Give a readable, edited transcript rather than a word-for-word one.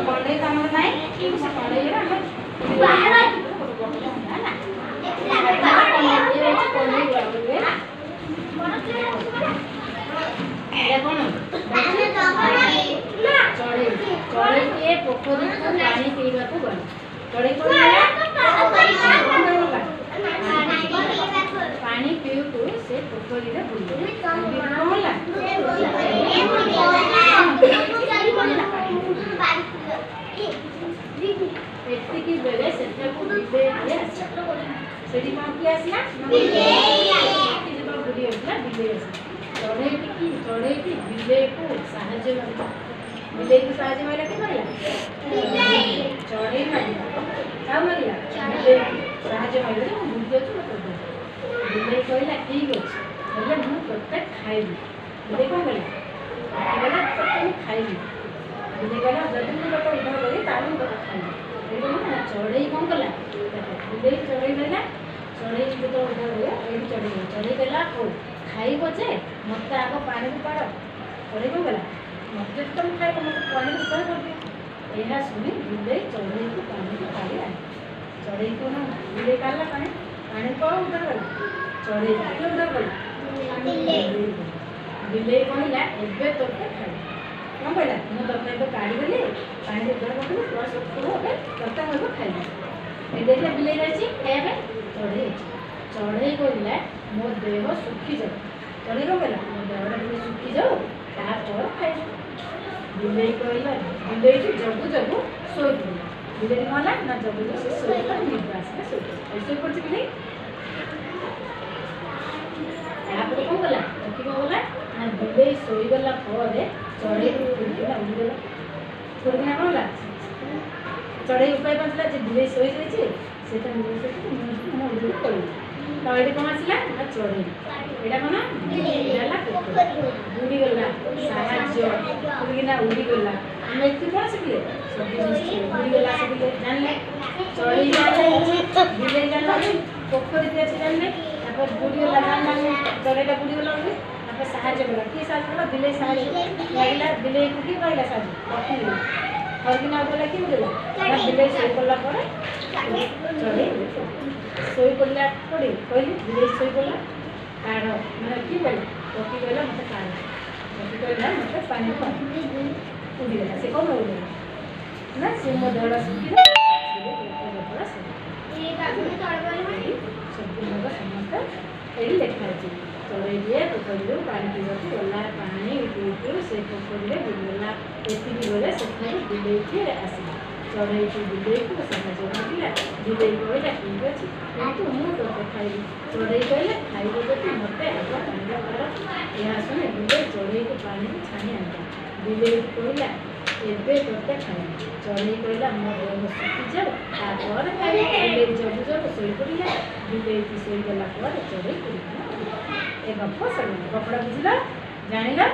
कड़े काम ना चढ़े पोखरी को पानी पीवा को गल चढ़े पानी पीऊ को से पोखरी रे बुले एतिकी बेले सेटा को बिले सेठी मा की आसला बिले जब बुली होतला बिले चढ़े बिले को साहाय्य बिले को साहाय्य माइला के माइला चढ़े माइला का माइला बिले साहाय्य माइला बुझे तो बिले कहला ठीक अछि बोले मु तोते खाइबी बिले कोन बोला बोला तोते खाइबी बिले कहला जदी मु तो इधर बोली तारू तो खाइबी एतो ना चढ़े कोन कला बिले चढ़े देला चढ़े तो उधर हो ए चढ़े देला को खाइबो जे मते आगो पानी को पाड़ चढ़े कोन बोला मत तुम खाए मत पानी ऊपर कर दियो एहा सुनी बिले चढ़े को पानी को पाड़ी आ चढ़े को ना बिले काला पानी को उधर गला चढ़े को उधर गला बिले कहला एबे तोते खाए कोन कहला मु तोते तो काढ़ी देले पानी उधर कर प्लस को ओके तोते हो खाइबा ए देखले बिले जाची खाइबे चढ़े कहला मो देह सुखी जाओ चढ़े को कहला मो देह सुखी जाओ तापर खाइबा बिले कहला बिले जगु जगु सोई पड़ा बिले कहला ना जगु जगु सोई पड़ा निद्रास में सोई ऐसे पड़छ कि नहीं तापर कोन गला कि बोला ना बिले सोई गला परे चढ़े उड़िला उड़िला बोला चढ़े उपाय पछला जे बिले सोई जाई सेटा बिले सोई मो उड़ी पड़ी तो एडी कोन आसिला ना चढ़े एडा कोन बिलेला उड़ी गला साहाय्य उड़ी गला हम एति कोन सिखले सब उड़ी गला सब जानले चढ़ी जाले बिले जानले पोखरी दे अछि जानले तापर बुड़ी गला जानले चढ़ेटा बुड़ी गला तापर साहाय्य गला की साहाय्य गला बिले साहाय्य लागला बिले की कहला साहाय्य पखी और कि ना बोला कि बोला ना बिले सोई पड़ला परे चढ़े सोई पड़ला पड़े कहली बिले सोई पड़ला काढ़ माने कि बोला पखी कहला मते काढ़ पखी कहला मते पानी को उड़ी गला से कोन उड़ी ना से मो दड़ा सुखी रे ये कागज तळवाले माने सब लोग समस्त एडी लेखा अछि चढ़े दिए पोखरी पानी पीवा को गला पानी उठू से पोखरी रे बुलला एति बोले से बिले के आसी चढ़े बिले को साहाय्य मागिला बिले कहला ठीक अछि तू मु तो खाइबी चढ़े कहला खाइबो तो मते आगो पानी पाड़ या सुने बिले चढ़े को पानी छानी आंता बिले कहला एबे तोते खाइबी चढ़े कहला मो देह सुखी जाओ तापर खाइबी बिले जब जब सोई पड़िला बिले की सोई गला पर चढ़े पड़िला ए गप्प सर कपड़ा बुझला जानिला